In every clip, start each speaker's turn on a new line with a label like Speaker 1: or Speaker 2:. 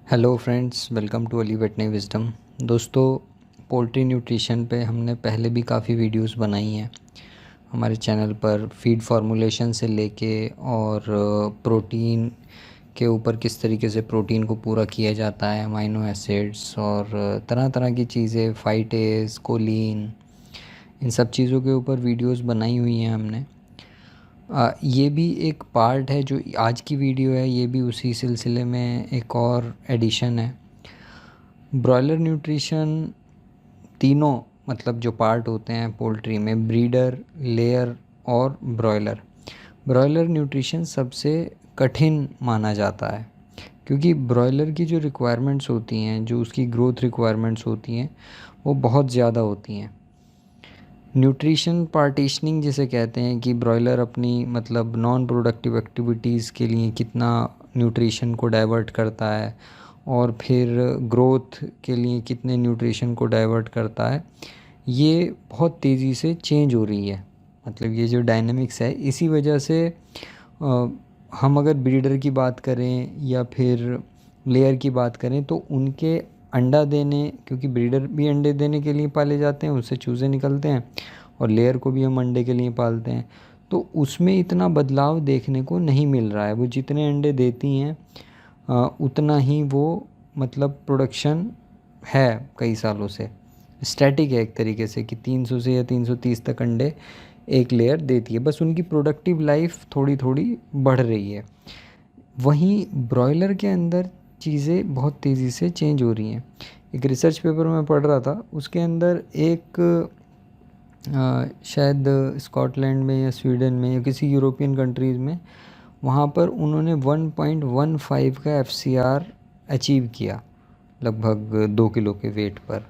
Speaker 1: Hello friends, welcome to Ali veterinary wisdom. दोस्तों, poultry nutrition पे हमने पहले भी काफ़ी वीडियोस बनाई हैं हमारे चैनल पर। फीड फार्मूलेशन से लेके और प्रोटीन के ऊपर किस तरीके से प्रोटीन को पूरा किया जाता है, अमाइनो एसिड्स और तरह तरह की चीज़ें, फाइटेस, कोलिन, इन सब चीज़ों के ऊपर वीडियोस बनाई हुई हैं हमने। ये भी एक पार्ट है जो आज की वीडियो है, ये भी उसी सिलसिले में एक और एडिशन है। ब्रॉयलर न्यूट्रिशन तीनों मतलब जो पार्ट होते हैं पोल्ट्री में, ब्रीडर, लेयर और ब्रॉयलर। ब्रॉयलर न्यूट्रिशन सबसे कठिन माना जाता है क्योंकि ब्रॉयलर की जो रिक्वायरमेंट्स होती हैं, जो उसकी ग्रोथ रिक्वायरमेंट्स होती हैं, वो बहुत ज़्यादा होती हैं। न्यूट्रिशन पार्टीशनिंग जिसे कहते हैं कि ब्रॉयलर अपनी मतलब नॉन प्रोडक्टिव एक्टिविटीज़ के लिए कितना न्यूट्रिशन को डाइवर्ट करता है और फिर ग्रोथ के लिए कितने न्यूट्रिशन को डाइवर्ट करता है, ये बहुत तेज़ी से चेंज हो रही है। मतलब ये जो डायनामिक्स है, इसी वजह से हम अगर ब्रीडर की बात करें या फिर लेयर की बात करें तो उनके अंडा देने, क्योंकि ब्रीडर भी अंडे देने के लिए पाले जाते हैं, उससे चूज़े निकलते हैं, और लेयर को भी हम अंडे के लिए पालते हैं, तो उसमें इतना बदलाव देखने को नहीं मिल रहा है। वो जितने अंडे देती हैं उतना ही वो मतलब प्रोडक्शन है कई सालों से स्टैटिक है एक तरीके से कि 300 से या 330 तक अंडे एक लेयर देती है, बस उनकी प्रोडक्टिव लाइफ थोड़ी थोड़ी बढ़ रही है। वहीं ब्रॉयलर के अंदर चीज़ें बहुत तेज़ी से चेंज हो रही हैं। एक रिसर्च पेपर मैं पढ़ रहा था, उसके अंदर एक शायद स्कॉटलैंड में या स्वीडन में या किसी यूरोपियन कंट्रीज़ में, वहाँ पर उन्होंने 1.15 का एफसीआर अचीव किया लगभग 2 किलो के वेट पर।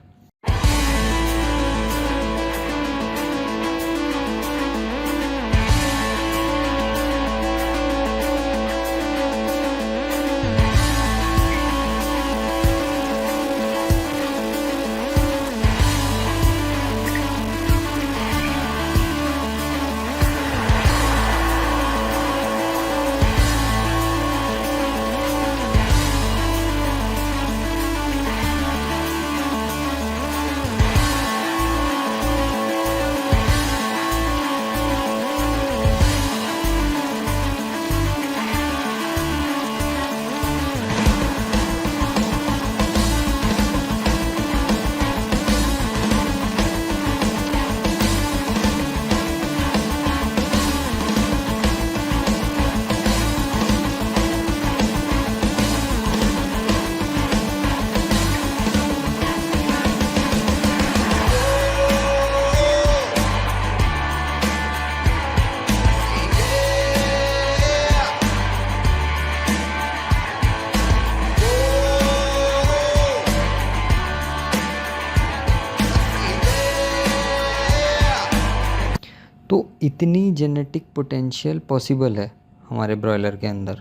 Speaker 1: तो इतनी जेनेटिक पोटेंशियल पॉसिबल है हमारे ब्रॉयलर के अंदर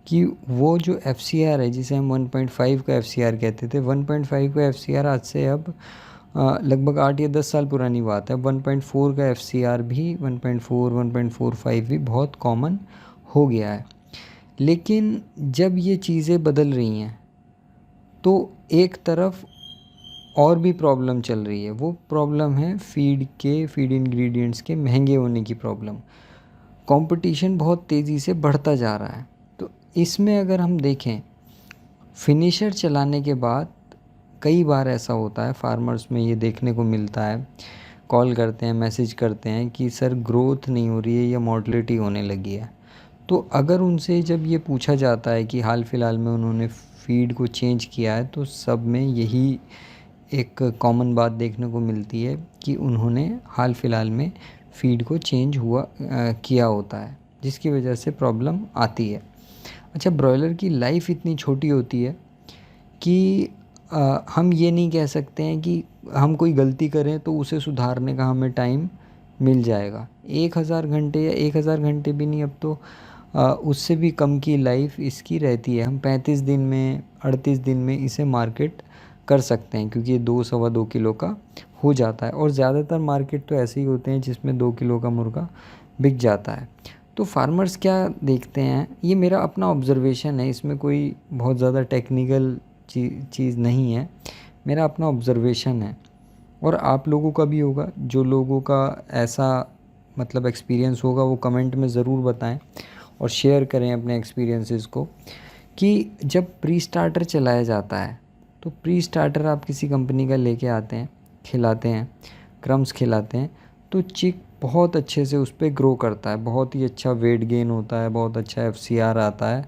Speaker 1: कि वो जो एफसीआर है, जिसे हम 1.5 का एफसीआर कहते थे, 1.5 का एफसीआर आज से अब लगभग 8 या 10 साल पुरानी बात है। 1.4 का एफसीआर भी, 1.4, 1.45 भी बहुत कॉमन हो गया है। लेकिन जब ये चीज़ें बदल रही हैं तो एक तरफ और भी प्रॉब्लम चल रही है। वो प्रॉब्लम है फीड इंग्रेडिएंट्स के महंगे होने की प्रॉब्लम। कंपटीशन बहुत तेज़ी से बढ़ता जा रहा है। तो इसमें अगर हम देखें, फिनिशर चलाने के बाद कई बार ऐसा होता है, फार्मर्स में ये देखने को मिलता है, कॉल करते हैं, मैसेज करते हैं कि सर ग्रोथ नहीं हो रही है या मॉर्टलिटी होने लगी है। तो अगर उनसे जब ये पूछा जाता है कि हाल फिलहाल में उन्होंने फीड को चेंज किया है, तो सब में यही एक कॉमन बात देखने को मिलती है कि उन्होंने हाल फिलहाल में फीड को चेंज किया होता है, जिसकी वजह से प्रॉब्लम आती है। अच्छा, ब्रॉयलर की लाइफ इतनी छोटी होती है कि हम ये नहीं कह सकते हैं कि हम कोई गलती करें तो उसे सुधारने का हमें टाइम मिल जाएगा। 1000 घंटे या 1000 घंटे भी नहीं, अब तो उससे भी कम की लाइफ इसकी रहती है। हम 35 दिन में, 38 दिन में इसे मार्केट कर सकते हैं, क्योंकि ये 2-2.25 किलो का हो जाता है। और ज़्यादातर मार्केट तो ऐसे ही होते हैं जिसमें 2 किलो का मुर्गा बिक जाता है। तो फार्मर्स क्या देखते हैं, ये मेरा अपना ऑब्जर्वेशन है, इसमें कोई बहुत ज़्यादा टेक्निकल चीज़ नहीं है, मेरा अपना ऑब्ज़र्वेशन है। और आप लोगों का भी होगा, जो लोगों का ऐसा मतलब एक्सपीरियंस होगा वो कमेंट में ज़रूर बताएं और शेयर करें अपने एक्सपीरियंसेस को, कि जब प्री स्टार्टर चलाया जाता है तो प्री स्टार्टर आप किसी कंपनी का लेके आते हैं, खिलाते हैं, क्रम्स खिलाते हैं, तो चिक बहुत अच्छे से उस पर ग्रो करता है, बहुत ही अच्छा वेट गेन होता है, बहुत अच्छा FCR आता है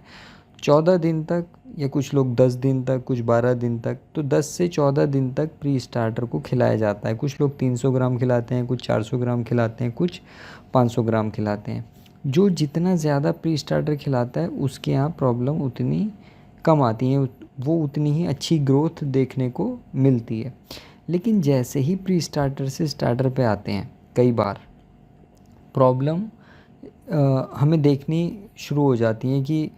Speaker 1: 14 दिन तक, या कुछ लोग 10 दिन तक, कुछ 12 दिन तक। तो 10 से 14 दिन तक प्री स्टार्टर को खिलाया जाता है। कुछ लोग 300 ग्राम खिलाते हैं, कुछ 400 ग्राम खिलाते हैं, कुछ 500 ग्राम खिलाते हैं। जो जितना ज़्यादा प्री स्टार्टर खिलाता है उसके यहाँ प्रॉब्लम उतनी कम आती हैं, वो उतनी ही अच्छी ग्रोथ देखने को मिलती है। लेकिन जैसे ही प्री स्टार्टर से स्टार्टर पे आते हैं, कई बार प्रॉब्लम हमें देखनी शुरू हो जाती है कि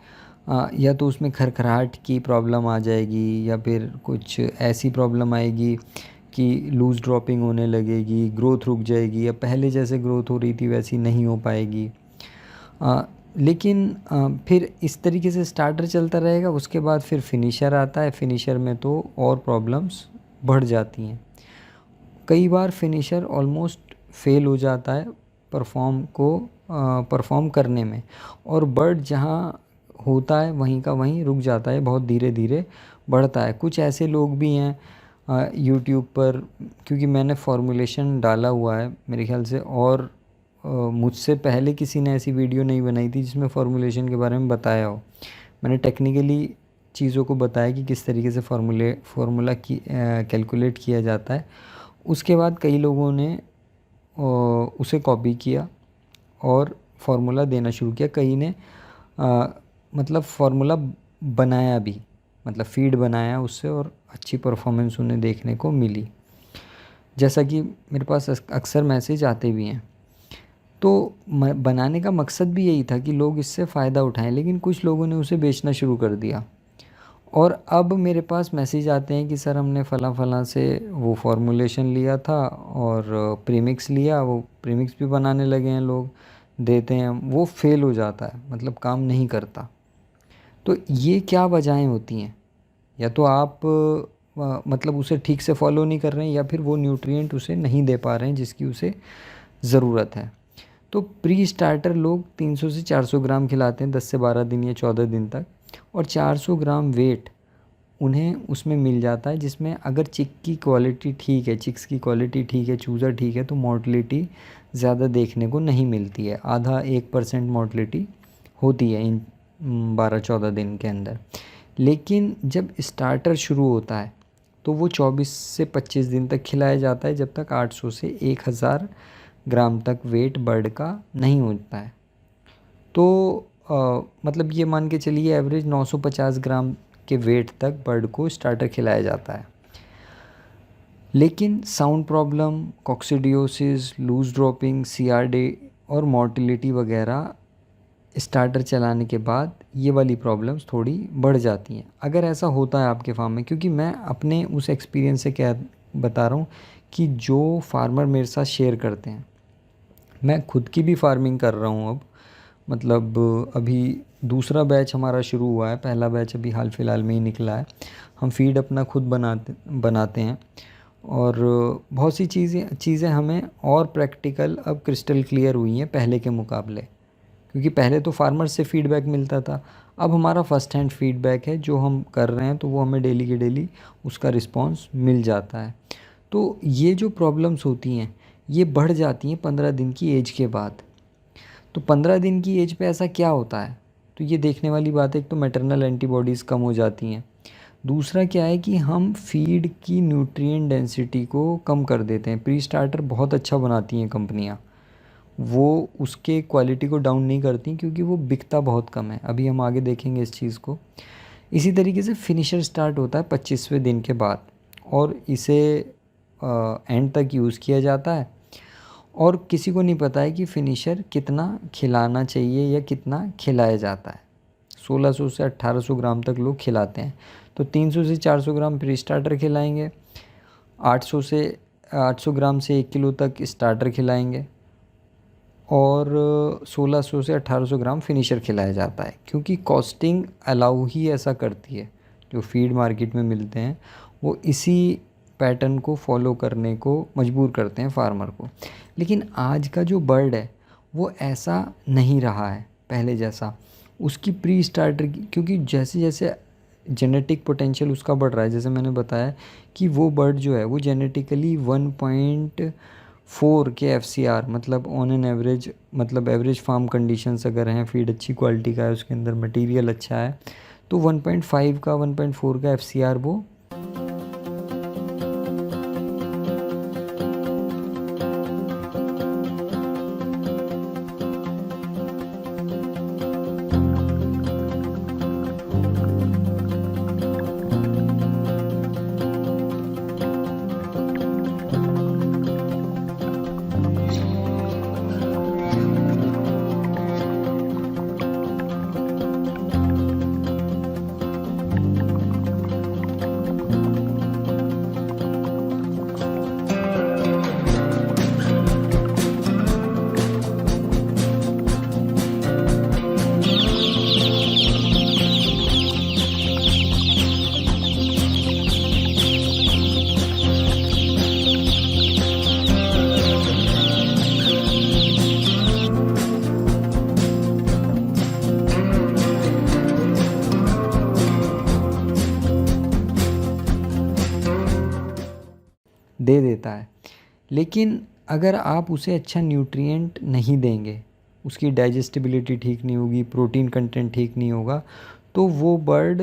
Speaker 1: या तो उसमें खरखराहट की प्रॉब्लम आ जाएगी, या फिर कुछ ऐसी प्रॉब्लम आएगी कि लूज़ ड्रॉपिंग होने लगेगी, ग्रोथ रुक जाएगी, या पहले जैसे ग्रोथ हो रही थी वैसी नहीं हो पाएगी। लेकिन फिर इस तरीके से स्टार्टर चलता रहेगा। उसके बाद फिर फिनिशर आता है। फिनिशर में तो और प्रॉब्लम्स बढ़ जाती हैं। कई बार फिनिशर ऑलमोस्ट फेल हो जाता है परफॉर्म करने में, और बर्ड जहाँ होता है वहीं का वहीं रुक जाता है, बहुत धीरे धीरे बढ़ता है। कुछ ऐसे लोग भी हैं यूट्यूब पर, क्योंकि मैंने फॉर्मुलेशन डाला हुआ है मेरे ख्याल से, और मुझसे पहले किसी ने ऐसी वीडियो नहीं बनाई थी जिसमें फॉर्मुलेशन के बारे में बताया हो। मैंने टेक्निकली चीज़ों को बताया कि किस तरीके से फार्मूला की कैलकुलेट किया जाता है। उसके बाद कई लोगों ने उसे कॉपी किया और फार्मूला देना शुरू किया। कई ने मतलब फार्मूला बनाया भी, मतलब फीड बनाया उससे, और अच्छी परफॉर्मेंस उन्हें देखने को मिली। जैसा कि मेरे पास अक्सर मैसेज आते भी हैं। तो बनाने का मकसद भी यही था कि लोग इससे फ़ायदा उठाएं, लेकिन कुछ लोगों ने उसे बेचना शुरू कर दिया। और अब मेरे पास मैसेज आते हैं कि सर हमने फ़लाँ से वो फॉर्मुलेशन लिया था और प्रीमिक्स लिया, वो प्रीमिक्स भी बनाने लगे हैं लोग, देते हैं, वो फेल हो जाता है, मतलब काम नहीं करता। तो ये क्या वजहें होती हैं? या तो आप मतलब उसे ठीक से फॉलो नहीं कर रहे हैं, या फिर वो न्यूट्रिएंट उसे नहीं दे पा रहे हैं जिसकी उसे ज़रूरत है। तो प्री स्टार्टर लोग 300 से 400 ग्राम खिलाते हैं 10 से 12 दिन या 14 दिन तक, और 400 ग्राम वेट उन्हें उसमें मिल जाता है, जिसमें अगर चिक की क्वालिटी ठीक है, चिक्स की क्वालिटी ठीक है, चूज़ा ठीक है, तो मोर्टलिटी ज़्यादा देखने को नहीं मिलती है। आधा 1% मोर्टलिटी होती है इन 12-14 दिन के अंदर। लेकिन जब स्टार्टर शुरू होता है तो वो 24 से 25 दिन तक खिलाया जाता है, जब तक 800 से 1000 ग्राम तक वेट बर्ड का नहीं होता है। तो मतलब ये मान के चलिए एवरेज 950 ग्राम के वेट तक बर्ड को स्टार्टर खिलाया जाता है। लेकिन sound problem, coccidiosis, loose dropping, CRD और मोर्टिलिटी वगैरह स्टार्टर चलाने के बाद ये वाली प्रॉब्लम्स थोड़ी बढ़ जाती हैं। अगर ऐसा होता है आपके फार्म में, क्योंकि मैं अपने उस एक्सपीरियंस से क्या बता रहा हूँ कि जो फार्मर मेरे साथ शेयर करते हैं, मैं खुद की भी फार्मिंग कर रहा हूँ अब, मतलब अभी दूसरा बैच हमारा शुरू हुआ है, पहला बैच अभी हाल फिलहाल में ही निकला है। हम फीड अपना खुद बनाते हैं, और बहुत सी चीज़ें हमें और प्रैक्टिकल अब क्रिस्टल क्लियर हुई हैं पहले के मुकाबले, क्योंकि पहले तो फार्मर से फीडबैक मिलता था। अब हमारा फ़र्स्ट हैंड फीडबैक है जो हम कर रहे हैं, तो वो हमें डेली के डेली उसका रिस्पॉन्स मिल जाता है। तो ये जो प्रॉब्लम्स होती हैं ये बढ़ जाती हैं 15 दिन की एज के बाद। तो 15 दिन की एज पे ऐसा क्या होता है, तो ये देखने वाली बात है। एक तो मैटरनल एंटीबॉडीज़ कम हो जाती हैं, दूसरा क्या है कि हम फीड की न्यूट्रिएंट डेंसिटी को कम कर देते हैं। प्री स्टार्टर बहुत अच्छा बनाती हैं कंपनियाँ, वो उसके क्वालिटी को डाउन नहीं करती, क्योंकि वो बिकता बहुत कम है। अभी हम आगे देखेंगे इस चीज़ को। इसी तरीके से फिनिशर स्टार्ट होता है 25वें दिन के बाद, और इसे एंड तक यूज़ किया जाता है, और किसी को नहीं पता है कि फिनिशर कितना खिलाना चाहिए या कितना खिलाया जाता है। 1600 से 1800 ग्राम तक लोग खिलाते हैं, तो 300 से 400 ग्राम प्री स्टार्टर खिलाएंगे, 800 ग्राम से 1 किलो तक स्टार्टर खिलाएंगे, और 1600 से 1800 ग्राम फिनिशर खिलाया जाता है, क्योंकि कॉस्टिंग अलाउ ही ऐसा करती है। जो फीड मार्केट में मिलते हैं वो इसी पैटर्न को फॉलो करने को मजबूर करते हैं फार्मर को। लेकिन आज का जो बर्ड है वो ऐसा नहीं रहा है पहले जैसा। उसकी प्री स्टार्टर की, क्योंकि जैसे जैसे जेनेटिक पोटेंशियल उसका बढ़ रहा है, जैसे मैंने बताया कि वो बर्ड जो है वो जेनेटिकली 1.4 के FCR, मतलब ऑन एन एवरेज, मतलब एवरेज फार्म कंडीशंस अगर हैं, फीड अच्छी क्वालिटी का है, उसके अंदर मटेरियल अच्छा है, तो 1.5 का 1.4 का FCR वो दे देता है। लेकिन अगर आप उसे अच्छा न्यूट्रिएंट नहीं देंगे, उसकी डाइजेस्टिबिलिटी ठीक नहीं होगी, प्रोटीन कंटेंट ठीक नहीं होगा, तो वो बर्ड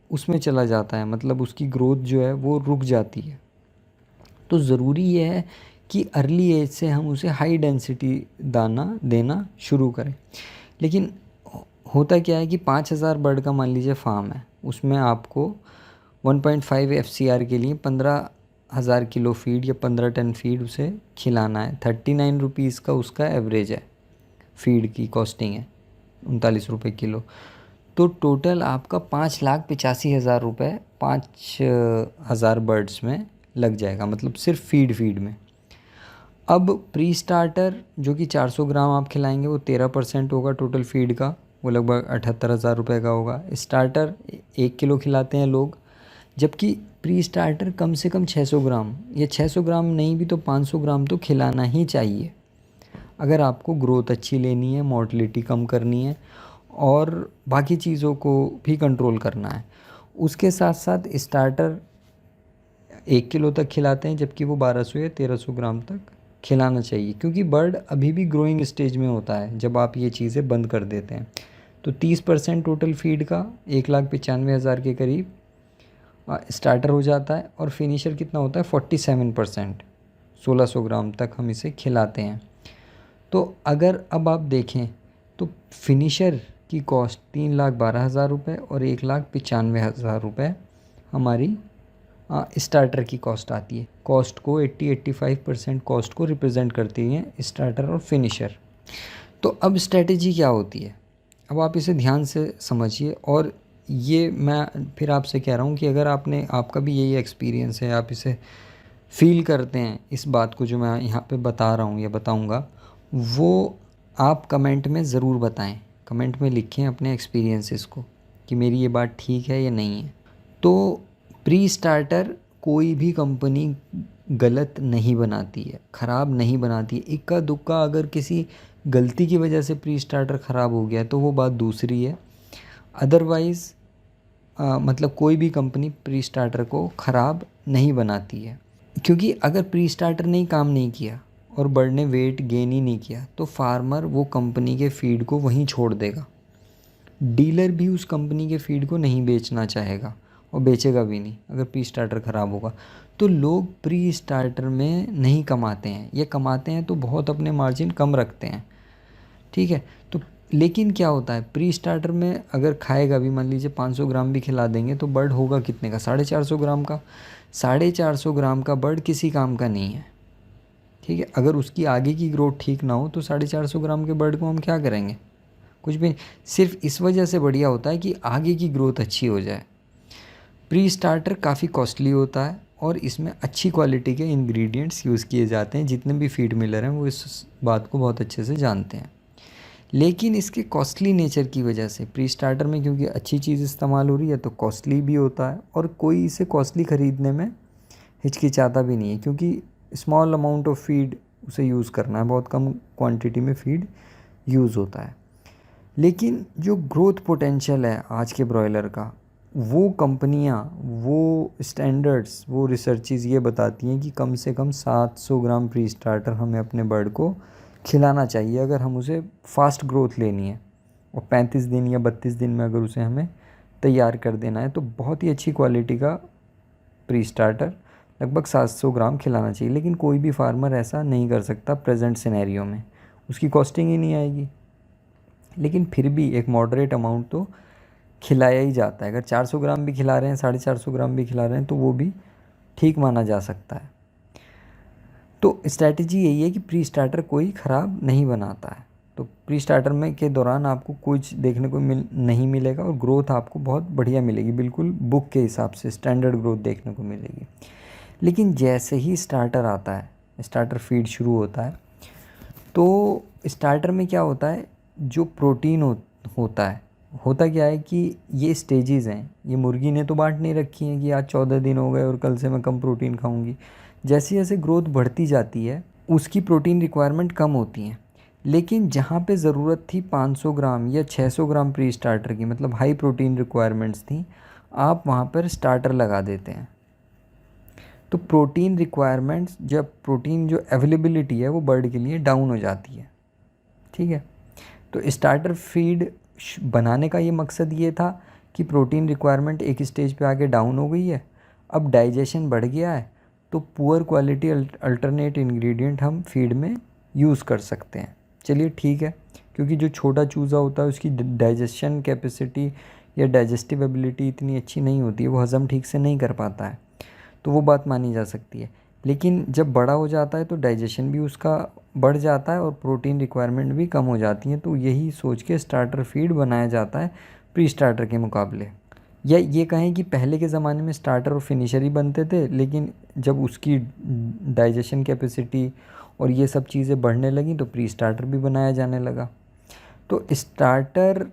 Speaker 1: उसमें चला जाता है, मतलब उसकी ग्रोथ जो है वो रुक जाती है। तो ज़रूरी ये है कि अर्ली एज से हम उसे हाई डेंसिटी दाना देना शुरू करें। लेकिन होता क्या है कि 5,000 बर्ड का मान लीजिए फार्म है, उसमें आपको 1.5 FCR के लिए 15,000 किलो फीड या 15 टन फीड उसे खिलाना है। 39 रुपीज़ का उसका एवरेज है, फीड की कॉस्टिंग है 39 रुपये किलो। तो टोटल आपका 5,85,000 रुपये 5,000 बर्ड्स में लग जाएगा, मतलब सिर्फ फीड में। अब प्री स्टार्टर जो कि 400 ग्राम आप खिलाएंगे वो 13% होगा टोटल फीड का, वो लगभग 78,000 रुपये का होगा। स्टार्टर 1 किलो खिलाते हैं लोग, जबकि प्री स्टार्टर कम से कम 600 ग्राम या 600 ग्राम नहीं भी तो 500 ग्राम तो खिलाना ही चाहिए, अगर आपको ग्रोथ अच्छी लेनी है, मोर्टलिटी कम करनी है और बाकी चीज़ों को भी कंट्रोल करना है। उसके साथ साथ स्टार्टर 1 किलो तक खिलाते हैं, जबकि वो 1200 या 1300 ग्राम तक खिलाना चाहिए, क्योंकि बर्ड अभी भी ग्रोइंग स्टेज में होता है जब आप ये चीज़ें बंद कर देते हैं। तो 30% टोटल फीड का 1,95,000 के करीब स्टार्टर हो जाता है, और फिनिशर कितना होता है 47%, 1600 ग्राम तक हम इसे खिलाते हैं। तो अगर अब आप देखें तो फिनिशर की कॉस्ट 3,12,000 रुपये और 1,95,000 रुपये हमारी स्टार्टर की कॉस्ट आती है। कॉस्ट को 80-85% कॉस्ट को रिप्रेजेंट करती हैं स्टार्टर और फिनिशर। तो अब स्ट्रेटेजी क्या होती है, अब आप इसे ध्यान से समझिए। और ये मैं फिर आपसे कह रहा हूँ कि अगर आपका भी यही एक्सपीरियंस है, आप इसे फील करते हैं, इस बात को जो मैं यहाँ पे बता रहा हूँ या बताऊँगा, वो आप कमेंट में ज़रूर बताएं। कमेंट में लिखें अपने एक्सपीरियंसेस को कि मेरी ये बात ठीक है या नहीं है। तो प्री स्टार्टर कोई भी कंपनी गलत नहीं बनाती है, ख़राब नहीं बनाती है। इक्का दुक्का अगर किसी गलती की वजह से प्री स्टार्टर ख़राब हो गया तो वो बात दूसरी है। अदरवाइज़ मतलब कोई भी कंपनी प्री स्टार्टर को ख़राब नहीं बनाती है, क्योंकि अगर प्री स्टार्टर ने काम नहीं किया और बर्ड ने वेट गेन ही नहीं किया तो फार्मर वो कंपनी के फीड को वहीं छोड़ देगा। डीलर भी उस कंपनी के फीड को नहीं बेचना चाहेगा और बेचेगा भी नहीं अगर प्री स्टार्टर ख़राब होगा। तो लोग प्री स्टार्टर में नहीं कमाते हैं, या कमाते हैं तो बहुत अपने मार्जिन कम रखते हैं, ठीक है। तो लेकिन क्या होता है, प्री स्टार्टर में अगर खाएगा भी, मान लीजिए 500 ग्राम भी खिला देंगे तो बर्ड होगा कितने का, 450 ग्राम का। 450 ग्राम का बर्ड किसी काम का नहीं है, ठीक है। अगर उसकी आगे की ग्रोथ ठीक ना हो तो 450 ग्राम के बर्ड को हम क्या करेंगे, कुछ भी। सिर्फ इस वजह से बढ़िया होता है कि आगे की ग्रोथ अच्छी हो जाए। प्री स्टार्टर काफ़ी कॉस्टली होता है और इसमें अच्छी क्वालिटी के इंग्रेडिएंट्स यूज़ किए जाते हैं। जितने भी फीड मिलर हैं वो इस बात को बहुत अच्छे से जानते हैं। लेकिन इसके कॉस्टली नेचर की वजह से प्री स्टार्टर में, क्योंकि अच्छी चीज़ इस्तेमाल हो रही है तो कॉस्टली भी होता है, और कोई इसे कॉस्टली ख़रीदने में हिचकिचाता भी नहीं है, क्योंकि स्मॉल अमाउंट ऑफ फीड उसे यूज़ करना है, बहुत कम क्वांटिटी में फीड यूज़ होता है। लेकिन जो ग्रोथ पोटेंशियल है आज के ब्रॉयलर का, वो कंपनियां, वो स्टैंडर्ड्स, वो रिसर्चेज ये बताती हैं कि कम से कम 700 ग्राम प्री स्टार्टर हमें अपने बर्ड को खिलाना चाहिए अगर हम उसे फास्ट ग्रोथ लेनी है, और 35 दिन या 32 दिन में अगर उसे हमें तैयार कर देना है तो बहुत ही अच्छी क्वालिटी का प्री स्टार्टर लगभग 700 ग्राम खिलाना चाहिए। लेकिन कोई भी फार्मर ऐसा नहीं कर सकता प्रेजेंट सिनेरियो में, उसकी कॉस्टिंग ही नहीं आएगी। लेकिन फिर भी एक मॉडरेट अमाउंट तो खिलाया ही जाता है। अगर 400 ग्राम भी खिला रहे हैं, 450 ग्राम भी खिला रहे हैं, तो वो भी ठीक माना जा सकता है। तो स्ट्रैटेजी यही है कि प्री स्टार्टर कोई ख़राब नहीं बनाता है। तो प्री स्टार्टर में के दौरान आपको कुछ देखने को नहीं मिलेगा, और ग्रोथ आपको बहुत बढ़िया मिलेगी, बिल्कुल बुक के हिसाब से स्टैंडर्ड ग्रोथ देखने को मिलेगी। लेकिन जैसे ही स्टार्टर आता है, स्टार्टर फीड शुरू होता है, तो स्टार्टर में क्या होता है, जो प्रोटीन होता है, होता क्या है कि ये स्टेजेस हैं, ये मुर्गी ने तो बांट नहीं रखी हैं कि आज 14 दिन हो गए और कल से मैं कम प्रोटीन खाऊंगी। जैसे जैसे ग्रोथ बढ़ती जाती है उसकी प्रोटीन रिक्वायरमेंट कम होती है। लेकिन जहाँ पे ज़रूरत थी 500 ग्राम या 600 ग्राम प्री स्टार्टर की, मतलब हाई प्रोटीन रिक्वायरमेंट्स थी, आप वहाँ पर स्टार्टर लगा देते हैं। तो प्रोटीन रिक्वायरमेंट्स, जब प्रोटीन जो अवेलेबिलिटी है वो बर्ड के लिए डाउन हो जाती है। ठीक है, तो स्टार्टर फीड बनाने का ये मकसद ये था कि प्रोटीन रिक्वायरमेंट एक स्टेज पे आके डाउन हो गई है, अब डाइजेशन बढ़ गया है, तो पुअर क्वालिटी अल्टरनेट इंग्रेडिएंट हम फीड में यूज़ कर सकते हैं। चलिए ठीक है, क्योंकि जो छोटा चूज़ा होता है उसकी डाइजेशन कैपेसिटी या डाइजेस्टिव एबिलिटी इतनी अच्छी नहीं होती है, वो हज़म ठीक से नहीं कर पाता है, तो वो बात मानी जा सकती है। लेकिन जब बड़ा हो जाता है तो डाइजेशन भी उसका बढ़ जाता है और प्रोटीन रिक्वायरमेंट भी कम हो जाती है, तो यही सोच के स्टार्टर फीड बनाया जाता है प्री स्टार्टर के मुकाबले। या ये कहें कि पहले के ज़माने में स्टार्टर और फिनिशर ही बनते थे, लेकिन जब उसकी डाइजेशन कैपेसिटी और ये सब चीज़ें बढ़ने लगी तो प्री स्टार्टर भी बनाया जाने लगा। तो स्टार्टर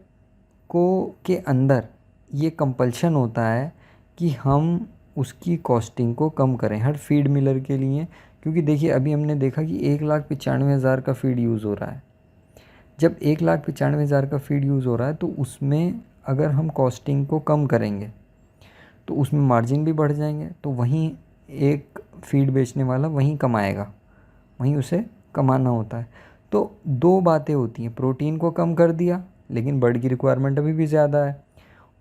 Speaker 1: को के अंदर ये कंपल्शन होता है कि हम उसकी कॉस्टिंग को कम करें हर फीड मिलर के लिए, क्योंकि देखिए अभी हमने देखा कि 1,95,000 का फीड यूज़ हो रहा है। जब 1,95,000 का फीड यूज़ हो रहा है तो उसमें अगर हम कॉस्टिंग को कम करेंगे तो उसमें मार्जिन भी बढ़ जाएंगे, तो वहीं एक फीड बेचने वाला वहीं कमाएगा, वहीं उसे कमाना होता है। तो दो बातें होती हैं, प्रोटीन को कम कर दिया लेकिन बर्ड की रिक्वायरमेंट अभी भी ज़्यादा है,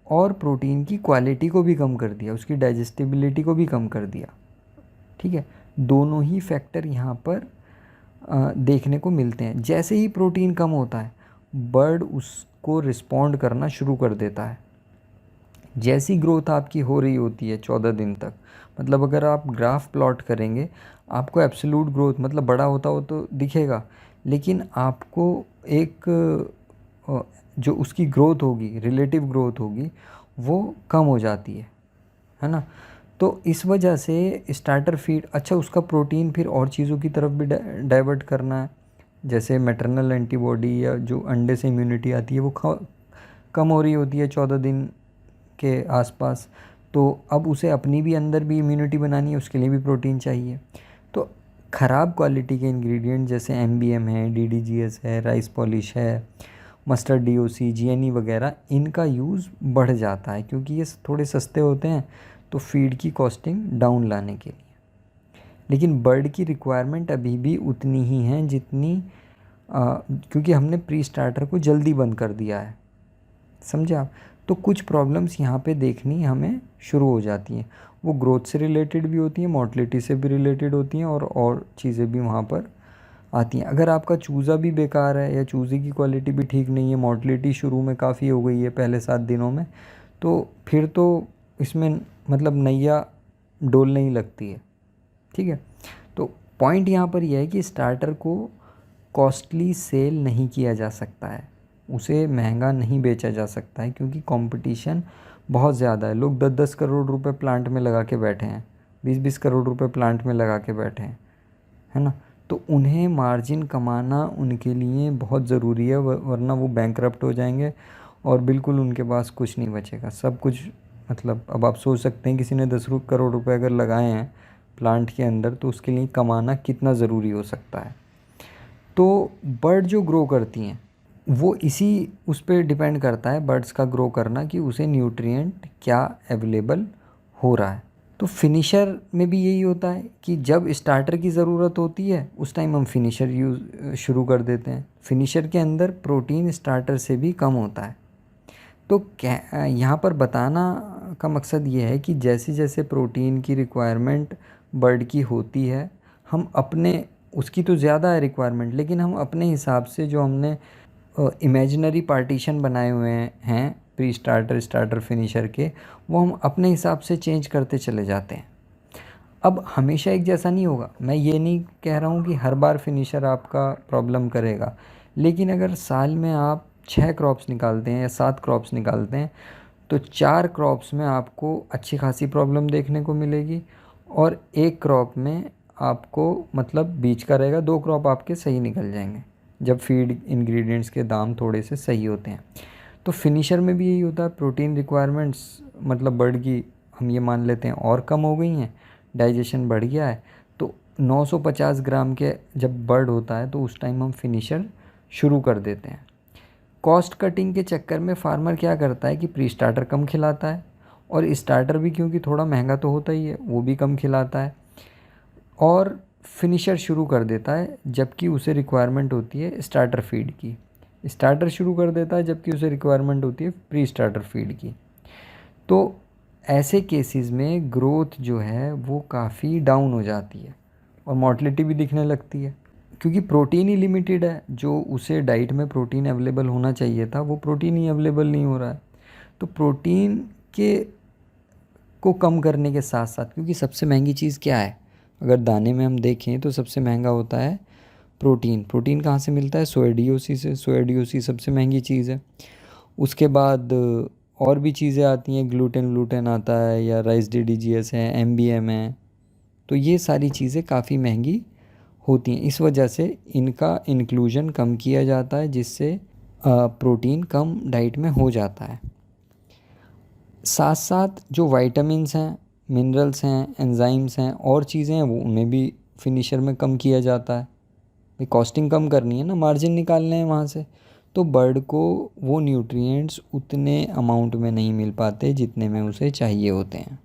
Speaker 1: और प्रोटीन की क्वालिटी को भी कम कर दिया, उसकी डाइजेस्टिबिलिटी को भी कम कर दिया। ठीक है, दोनों ही फैक्टर यहाँ पर देखने को मिलते हैं। जैसे ही प्रोटीन कम होता है बर्ड उसको रिस्पॉन्ड करना शुरू कर देता है। जैसी ग्रोथ आपकी हो रही होती है 14 दिन तक, मतलब अगर आप ग्राफ प्लॉट करेंगे आपको एब्सोल्यूट ग्रोथ मतलब बड़ा होता हो तो दिखेगा, लेकिन आपको एक जो उसकी ग्रोथ होगी, रिलेटिव ग्रोथ होगी, वो कम हो जाती है ना। तो इस वजह से स्टार्टर फीड, अच्छा उसका प्रोटीन फिर और चीज़ों की तरफ भी डाइवर्ट करना है, जैसे मैटरनल एंटीबॉडी या जो अंडे से इम्यूनिटी आती है वो कम हो रही होती है 14 दिन के आसपास, तो अब उसे अपनी भी अंदर भी इम्यूनिटी बनानी है, उसके लिए भी प्रोटीन चाहिए। तो ख़राब क्वालिटी के इंग्रेडिएंट जैसे MBM है, DDGS है, राइस पॉलिश है, मस्टर्ड DOC, GNE वगैरह, इनका यूज़ बढ़ जाता है क्योंकि ये थोड़े सस्ते होते हैं, तो फीड की कॉस्टिंग डाउन लाने के लिए। लेकिन बर्ड की रिक्वायरमेंट अभी भी उतनी ही है जितनी क्योंकि हमने प्री स्टार्टर को जल्दी बंद कर दिया है, समझे आप। तो कुछ प्रॉब्लम्स यहाँ पे देखनी हमें शुरू हो जाती हैं, वो ग्रोथ से रिलेटेड भी होती हैं, मोर्टलिटी से भी रिलेटेड होती हैं, और चीज़ें भी वहाँ पर आती हैं। अगर आपका चूज़ा भी बेकार है या चूज़े की क्वालिटी भी ठीक नहीं है, मोर्टलिटी शुरू में काफ़ी हो गई है पहले 7 दिनों में, तो फिर तो इसमें मतलब नैया डोलने ही लगती है। ठीक है, तो पॉइंट यहाँ पर यह है कि स्टार्टर को कॉस्टली सेल नहीं किया जा सकता है, उसे महंगा नहीं बेचा जा सकता है, क्योंकि कंपटीशन बहुत ज़्यादा है। लोग 10-10 करोड़ रुपए प्लांट में लगा के बैठे हैं, 20-20 करोड़ रुपए प्लांट में लगा के बैठे हैं, है ना। तो उन्हें मार्जिन कमाना उनके लिए बहुत ज़रूरी है, वरना वो बैंकरप्ट हो जाएंगे और बिल्कुल उनके पास कुछ नहीं बचेगा। सब कुछ मतलब अब आप सोच सकते हैं किसी ने 10 करोड़ रुपए अगर लगाए हैं प्लांट के अंदर तो उसके लिए कमाना कितना ज़रूरी हो सकता है। तो बर्ड जो ग्रो करती हैं वो इसी उस पर डिपेंड करता है बर्ड्स का ग्रो करना कि उसे न्यूट्रिएंट क्या अवेलेबल हो रहा है। तो फिनिशर में भी यही होता है कि जब स्टार्टर की ज़रूरत होती है उस टाइम हम फिनिशर यूज़ शुरू कर देते हैं। फिनिशर के अंदर प्रोटीन स्टार्टर से भी कम होता है। तो क्या यहाँ पर बताना का मकसद ये है कि जैसे जैसे प्रोटीन की रिक्वायरमेंट बर्ड की होती है हम अपने उसकी तो ज़्यादा है रिक्वायरमेंट, लेकिन हम अपने हिसाब से जो हमने इमेजिनरी पार्टीशन बनाए हुए हैं प्री स्टार्टर स्टार्टर फिनिशर के, वो हम अपने हिसाब से चेंज करते चले जाते हैं। अब हमेशा एक जैसा नहीं होगा, मैं ये नहीं कह रहा हूँ कि हर बार फिनिशर आपका प्रॉब्लम करेगा, लेकिन अगर साल में आप 6 क्रॉप्स निकालते हैं या 7 क्रॉप्स निकालते हैं तो 4 क्रॉप्स में आपको अच्छी खासी प्रॉब्लम देखने को मिलेगी और एक क्रॉप में आपको मतलब बीच का रहेगा, 2 क्रॉप आपके सही निकल जाएंगे जब फीड इंग्रेडिएंट्स के दाम थोड़े से सही होते हैं। तो फिनिशर में भी यही होता है, प्रोटीन रिक्वायरमेंट्स मतलब बर्ड की हम ये मान लेते हैं और कम हो गई हैं, डाइजेशन बढ़ गया है, तो 950 ग्राम के जब बर्ड होता है तो उस टाइम हम फिनिशर शुरू कर देते हैं। कॉस्ट कटिंग के चक्कर में फार्मर क्या करता है कि प्री स्टार्टर कम खिलाता है और स्टार्टर भी क्योंकि थोड़ा महंगा तो होता ही है वो भी कम खिलाता है और फिनिशर शुरू कर देता है जबकि उसे रिक्वायरमेंट होती है स्टार्टर फीड की। स्टार्टर शुरू कर देता है जबकि उसे रिक्वायरमेंट होती है प्री स्टार्टर फीड की। तो ऐसे केसेस में ग्रोथ जो है वो काफ़ी डाउन हो जाती है और मोर्टलिटी भी दिखने लगती है क्योंकि प्रोटीन ही लिमिटेड है। जो उसे डाइट में प्रोटीन अवेलेबल होना चाहिए था वो प्रोटीन ही अवेलेबल नहीं हो रहा है। तो प्रोटीन के को कम करने के साथ साथ, क्योंकि सबसे महंगी चीज़ क्या है अगर दाने में हम देखें तो सबसे महंगा होता है प्रोटीन। प्रोटीन कहाँ से मिलता है? सोया DOC से। सोया DOC सबसे महंगी चीज़ है। उसके बाद और भी चीज़ें आती हैं, ग्लूटेन आता है या राइस DDGS है, MBM है। तो ये सारी चीज़ें काफ़ी महंगी होती हैं, इस वजह से इनका इंक्लूजन कम किया जाता है जिससे प्रोटीन कम डाइट में हो जाता है। साथ साथ जो वाइटामिन्स हैं, मिनरल्स हैं, एंजाइम्स हैं और चीज़ें हैं वो उन्हें भी फिनिशर में कम किया जाता है। भाई कॉस्टिंग कम करनी है ना, मार्जिन निकालने हैं वहाँ से, तो बर्ड को वो न्यूट्रिएंट्स उतने अमाउंट में नहीं मिल पाते जितने में उसे चाहिए होते हैं।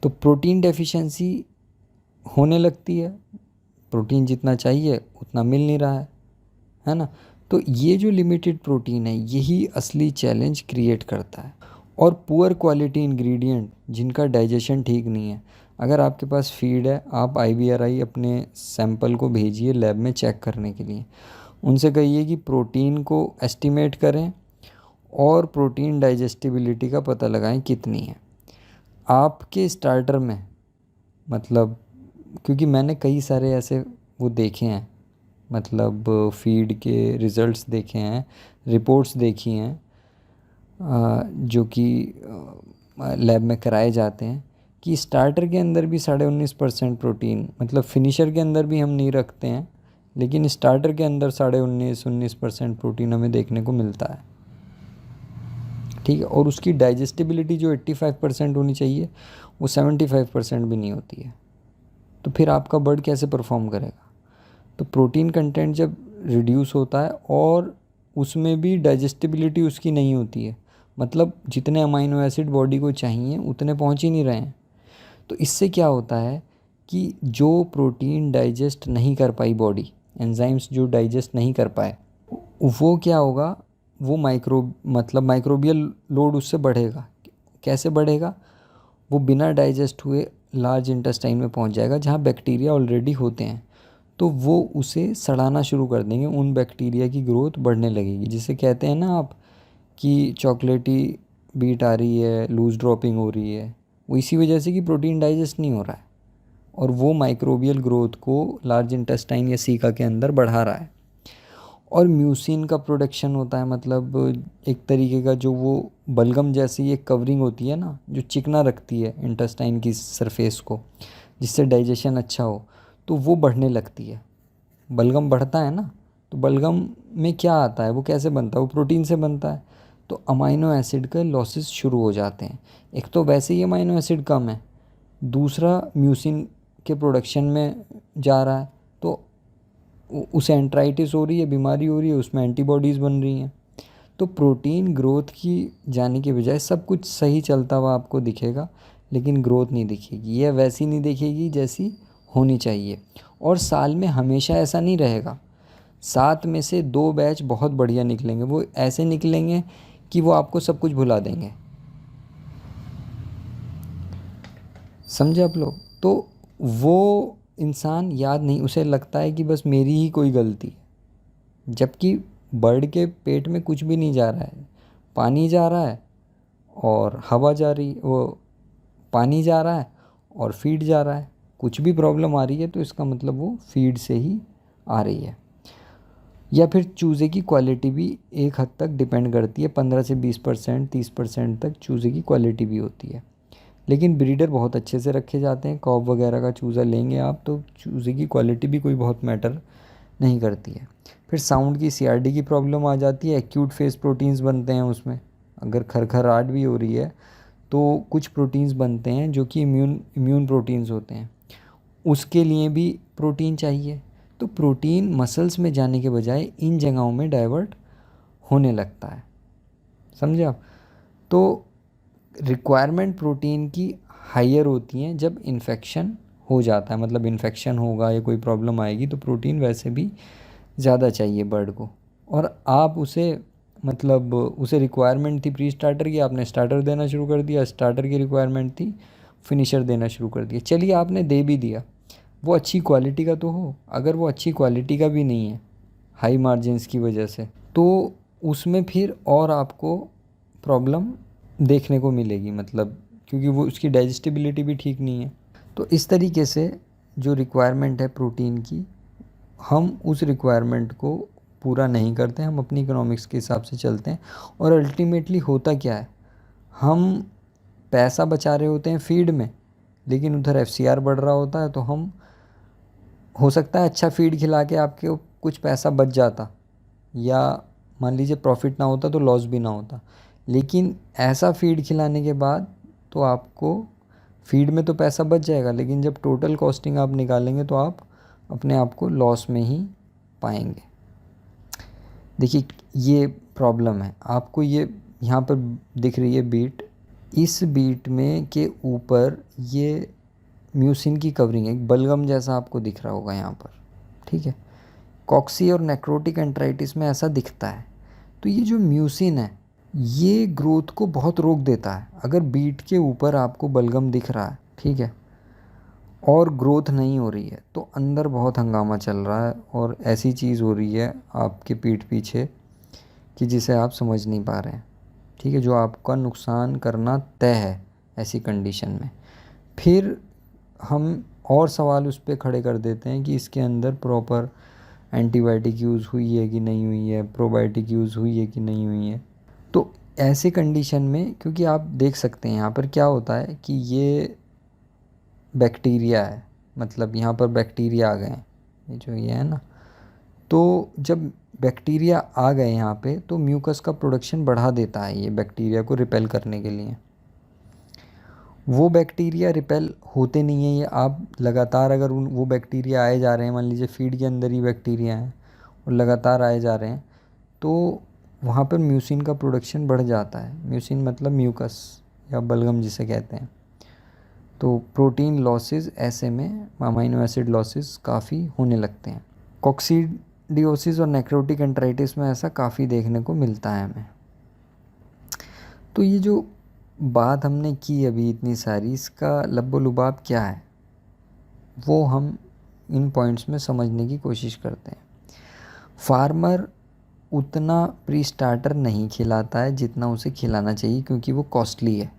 Speaker 1: तो प्रोटीन डेफिशिएंसी होने लगती है, प्रोटीन जितना चाहिए उतना मिल नहीं रहा है ना। तो ये जो लिमिटेड प्रोटीन है यही असली चैलेंज क्रिएट करता है। और पुअर क्वालिटी इंग्रेडिएंट जिनका डाइजेशन ठीक नहीं है, अगर आपके पास फीड है आप IVRI अपने सैंपल को भेजिए लैब में चेक करने के लिए। उनसे कहिए कि प्रोटीन को एस्टिमेट करें और प्रोटीन डाइजेस्टिबिलिटी का पता लगाएं कितनी है आपके स्टार्टर में। मतलब क्योंकि मैंने कई सारे ऐसे वो देखे हैं, मतलब फीड के रिज़ल्ट्स देखे हैं, रिपोर्ट्स देखी हैं जो कि लैब में कराए जाते हैं कि स्टार्टर के अंदर भी 19.5% प्रोटीन, मतलब फिनिशर के अंदर भी हम नहीं रखते हैं लेकिन स्टार्टर के अंदर 19.5-19% प्रोटीन हमें देखने को मिलता है। ठीक है, और उसकी डाइजेस्टिबिलिटी जो 85% होनी चाहिए वो 75% भी नहीं होती है। तो फिर आपका बर्ड कैसे परफॉर्म करेगा? तो प्रोटीन कंटेंट जब रिड्यूस होता है और उसमें भी डाइजेस्टिबिलिटी उसकी नहीं होती है, मतलब जितने अमाइनो एसिड बॉडी को चाहिए उतने पहुंच ही नहीं रहे हैं। तो इससे क्या होता है कि जो प्रोटीन डाइजेस्ट नहीं कर पाई बॉडी, एंजाइम्स जो डाइजेस्ट नहीं कर पाए, वो क्या होगा, वो माइक्रोबियल लोड उससे बढ़ेगा। कैसे बढ़ेगा? वो बिना डाइजेस्ट हुए लार्ज इंटेस्टाइन में पहुंच जाएगा जहाँ बैक्टीरिया ऑलरेडी होते हैं, तो वो उसे सड़ाना शुरू कर देंगे, उन बैक्टीरिया की ग्रोथ बढ़ने लगेगी, जिसे कहते हैं ना आप कि चॉकलेटी बीट आ रही है, लूज ड्रॉपिंग हो रही है। वो इसी वजह से कि प्रोटीन डाइजेस्ट नहीं हो रहा है और वो माइक्रोबियल ग्रोथ को लार्ज इंटेस्टाइन या सीका के अंदर बढ़ा रहा है। और म्यूसिन का प्रोडक्शन होता है, मतलब एक तरीके का जो वो बलगम जैसी एक कवरिंग होती है ना जो चिकना रखती है इंटेस्टाइन की सरफेस को, जिससे डाइजेशन अच्छा हो। तो वो बढ़ने लगती है। बलगम बढ़ता है ना, तो बलगम में क्या आता है, वो कैसे बनता है, वो प्रोटीन से बनता है। तो अमाइनो एसिड के लॉसेस शुरू हो जाते हैं। एक तो वैसे ही अमाइनो एसिड कम है, दूसरा म्यूसिन के प्रोडक्शन में जा रहा है, तो उसे एंट्राइटिस हो रही है, बीमारी हो रही है, उसमें एंटीबॉडीज़ बन रही हैं। तो प्रोटीन ग्रोथ की जाने के बजाय सब कुछ सही चलता हुआ आपको दिखेगा, लेकिन ग्रोथ नहीं दिखेगी, यह वैसी नहीं दिखेगी जैसी होनी चाहिए। और साल में हमेशा ऐसा नहीं रहेगा। 7 में से 2 बैच बहुत बढ़िया निकलेंगे, वो ऐसे निकलेंगे कि वो आपको सब कुछ भुला देंगे। समझे आप लोग? तो वो इंसान याद नहीं, उसे लगता है कि बस मेरी ही कोई गलती है, जबकि बर्ड के पेट में कुछ भी नहीं जा रहा है। पानी जा रहा है और हवा जा रही, वो पानी जा रहा है और फीड जा रहा है। कुछ भी प्रॉब्लम आ रही है तो इसका मतलब वो फीड से ही आ रही है। या फिर चूज़े की क्वालिटी भी एक हद तक डिपेंड करती है, 15 से 20%, 30% तक चूज़े की क्वालिटी भी होती है। लेकिन ब्रीडर बहुत अच्छे से रखे जाते हैं। कॉब वगैरह का चूज़ा लेंगे आप तो चूज़े की क्वालिटी भी कोई बहुत मैटर नहीं करती है। फिर साउंड की सीआरडी की प्रॉब्लम आ जाती है, एक्यूट फेस प्रोटीन्स बनते हैं उसमें। अगर खरखराहट भी हो रही है तो कुछ प्रोटीन्स बनते हैं जो कि इम्यून प्रोटीन्स होते हैं, उसके लिए भी प्रोटीन चाहिए। तो प्रोटीन मसल्स में जाने के बजाय इन जगहों में डाइवर्ट होने लगता है। समझे आप? तो रिक्वायरमेंट प्रोटीन की हायर होती हैं जब इन्फेक्शन हो जाता है, मतलब इन्फेक्शन होगा या कोई प्रॉब्लम आएगी तो प्रोटीन वैसे भी ज़्यादा चाहिए बर्ड को। और आप उसे, मतलब उसे रिक्वायरमेंट थी प्री स्टार्टर की, आपने स्टार्टर देना शुरू कर दिया, स्टार्टर की रिक्वायरमेंट थी फिनिशर देना शुरू कर दिया। चलिए आपने दे भी दिया, वो अच्छी क्वालिटी का तो हो। अगर वो अच्छी क्वालिटी का भी नहीं है हाई मार्जिन्स की वजह से, तो उसमें फिर और आपको प्रॉब्लम देखने को मिलेगी, मतलब क्योंकि वो उसकी डाइजेस्टिबिलिटी भी ठीक नहीं है। तो इस तरीके से जो रिक्वायरमेंट है प्रोटीन की, हम उस रिक्वायरमेंट को पूरा नहीं करते, हम अपनी इकोनॉमिक्स के हिसाब से चलते हैं। और अल्टीमेटली होता क्या है, हम पैसा बचा रहे होते हैं फीड में, लेकिन उधर एफसीआर बढ़ रहा होता है। तो हम, हो सकता है अच्छा फीड खिला के आपके कुछ पैसा बच जाता, या मान लीजिए प्रॉफिट ना होता तो लॉस भी ना होता, लेकिन ऐसा फीड खिलाने के बाद तो आपको फीड में तो पैसा बच जाएगा, लेकिन जब टोटल कॉस्टिंग आप निकालेंगे तो आप अपने आप को लॉस में ही पाएंगे। देखिए ये प्रॉब्लम है आपको, ये यहाँ पर दिख रही है बीट, इस बीट में के ऊपर ये म्यूसिन की कवरिंग है, एक बलगम जैसा आपको दिख रहा होगा यहाँ पर, ठीक है। कॉक्सी और नेक्रोटिक एंट्राइटिस में ऐसा दिखता है। तो ये जो म्यूसिन है ये ग्रोथ को बहुत रोक देता है। अगर बीट के ऊपर आपको बलगम दिख रहा है, ठीक है, और ग्रोथ नहीं हो रही है, तो अंदर बहुत हंगामा चल रहा है और ऐसी चीज़ हो रही है आपके पीठ पीछे कि जिसे आप समझ नहीं पा रहे हैं, ठीक है, जो आपका नुकसान करना तय है ऐसी कंडीशन में। फिर हम और सवाल उस पर खड़े कर देते हैं कि इसके अंदर प्रॉपर एंटीबायोटिक यूज़ हुई है कि नहीं हुई है, प्रोबायोटिक यूज़ हुई है कि नहीं हुई है। तो ऐसे कंडीशन में, क्योंकि आप देख सकते हैं यहाँ पर क्या होता है कि ये बैक्टीरिया है, मतलब यहाँ पर बैक्टीरिया आ गए हैं, ये है ना। तो जब बैक्टीरिया आ गए यहाँ पे तो म्यूकस का प्रोडक्शन बढ़ा देता है ये बैक्टीरिया को रिपेल करने के लिए। वो बैक्टीरिया रिपेल होते नहीं है, ये आप लगातार अगर वो बैक्टीरिया आए जा रहे हैं, मान लीजिए फीड के अंदर ही बैक्टीरिया हैं और लगातार आए जा रहे हैं, तो वहाँ पर म्यूसिन का प्रोडक्शन बढ़ जाता है। म्यूसिन मतलब म्यूकस या बलगम जिसे कहते हैं। तो प्रोटीन लॉसेस ऐसे में, अमाइनो एसिड लॉसेस काफ़ी होने लगते हैं। कॉक्सीडियोसिस और नेक्रोटिक एंट्राइटिस में ऐसा काफ़ी देखने को मिलता है हमें। तो ये जो बात हमने की अभी इतनी सारी, इसका लब्बो लुबाब क्या है वो हम इन पॉइंट्स में समझने की कोशिश करते हैं। फार्मर उतना प्री स्टार्टर नहीं खिलाता है जितना उसे खिलाना चाहिए, क्योंकि वो कॉस्टली है।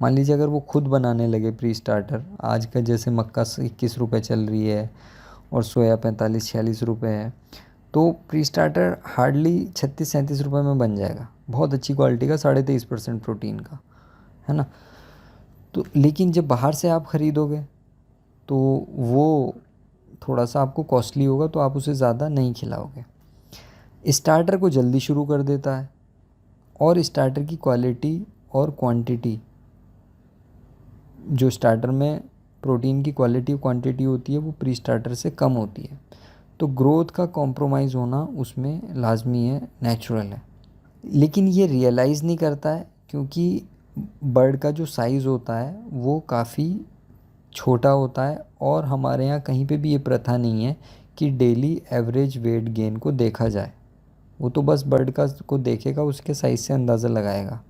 Speaker 1: मान लीजिए अगर वो खुद बनाने लगे प्री स्टार्टर, आज का जैसे मक्का 21 रुपये चल रही है और सोया 45-46 रुपये है, तो प्री स्टार्टर हार्डली 36-37 रुपये में बन जाएगा, बहुत अच्छी क्वालिटी का, 23.5% प्रोटीन का, है ना। तो लेकिन जब बाहर से आप ख़रीदोगे तो वो थोड़ा सा आपको कॉस्टली होगा, तो आप उसे ज़्यादा नहीं खिलाओगे। स्टार्टर को जल्दी शुरू कर देता है और स्टार्टर की क्वालिटी और क्वांटिटी, जो स्टार्टर में प्रोटीन की क्वालिटी और क्वांटिटी होती है वो प्री स्टार्टर से कम होती है। तो ग्रोथ का कॉम्प्रोमाइज़ होना उसमें लाजमी है, नेचुरल है। लेकिन ये रियलाइज़ नहीं करता है क्योंकि बर्ड का जो साइज़ होता है वो काफ़ी छोटा होता है, और हमारे यहाँ कहीं पे भी ये प्रथा नहीं है कि डेली एवरेज वेट गेन को देखा जाए। वो तो बस बर्ड का को देखेगा, उसके साइज़ से अंदाज़ा लगाएगा।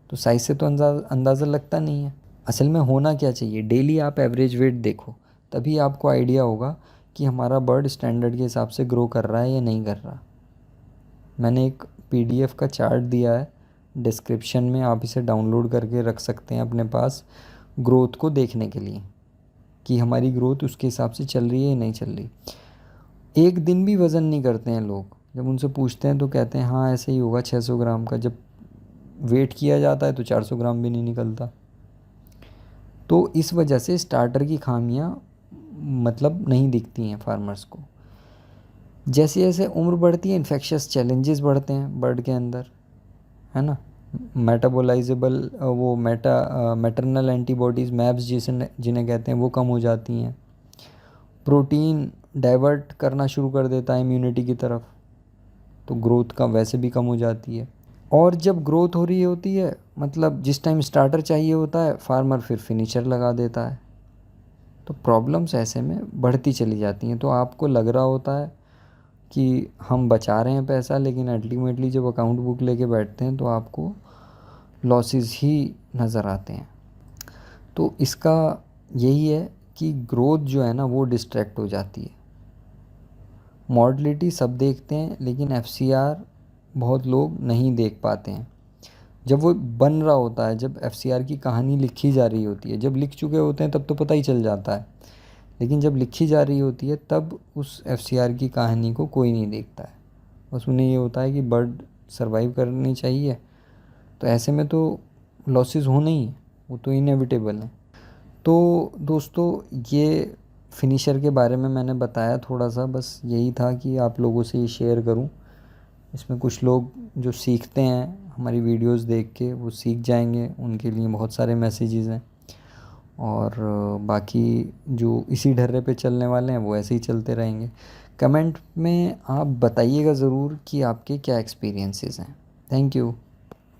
Speaker 1: तो साइज़ से तो अंदाज़ा लगता नहीं है। असल में होना क्या चाहिए, डेली आप एवरेज वेट देखो, तभी आपको आइडिया होगा कि हमारा बर्ड स्टैंडर्ड के हिसाब से ग्रो कर रहा है या नहीं कर रहा। मैंने एक PDF का चार्ट दिया है डिस्क्रिप्शन में, आप इसे डाउनलोड करके रख सकते हैं अपने पास ग्रोथ को देखने के लिए कि हमारी ग्रोथ उसके हिसाब से चल रही है या नहीं चल रही। एक दिन भी वज़न नहीं करते हैं लोग, जब उनसे पूछते हैं तो कहते हैं हाँ ऐसे ही होगा 600 ग्राम का, जब वेट किया जाता है तो 400 ग्राम भी नहीं निकलता। तो इस वजह से स्टार्टर की खामियां मतलब नहीं दिखती हैं फार्मर्स को। जैसे जैसे उम्र बढ़ती है इन्फेक्शियस चैलेंजेस बढ़ते हैं बर्ड के अंदर, है ना। मेटाबोलाइजेबल वो मैटरनल एंटीबॉडीज़ मैब्स जिन्हें कहते हैं वो कम हो जाती हैं। प्रोटीन डाइवर्ट करना शुरू कर देता है इम्यूनिटी की तरफ, तो ग्रोथ का वैसे भी कम हो जाती है। और जब ग्रोथ हो रही होती है, मतलब जिस टाइम स्टार्टर चाहिए होता है, फार्मर फिर फिनिशर लगा देता है। तो प्रॉब्लम्स ऐसे में बढ़ती चली जाती हैं। तो आपको लग रहा होता है कि हम बचा रहे हैं पैसा, लेकिन अल्टीमेटली जब अकाउंट बुक लेके बैठते हैं तो आपको लॉसेस ही नज़र आते हैं। तो इसका यही है कि ग्रोथ जो है ना वो डिस्ट्रैक्ट हो जाती है। मॉर्टलिटी सब देखते हैं, लेकिन FCR बहुत लोग नहीं देख पाते हैं। जब वो बन रहा होता है, जब FCR की कहानी लिखी जा रही होती है, जब लिख चुके होते हैं तब तो पता ही चल जाता है, लेकिन जब लिखी जा रही होती है तब उस FCR की कहानी को कोई नहीं देखता है। बस उन्हें ये होता है कि बर्ड सर्वाइव करनी चाहिए, तो ऐसे में तो लॉसेस होने ही, वो तो इनएविटेबल है। तो दोस्तों, ये फिनिशर के बारे में मैंने बताया थोड़ा सा, बस यही था कि आप लोगों से ये शेयर करूं। इसमें कुछ लोग जो सीखते हैं हमारी वीडियोस देख के वो सीख जाएंगे, उनके लिए बहुत सारे मैसेजेस हैं। और बाकी जो इसी ढर्रे पे चलने वाले हैं वो ऐसे ही चलते रहेंगे। कमेंट में आप बताइएगा ज़रूर कि आपके क्या एक्सपीरियंसेस हैं। Thank you.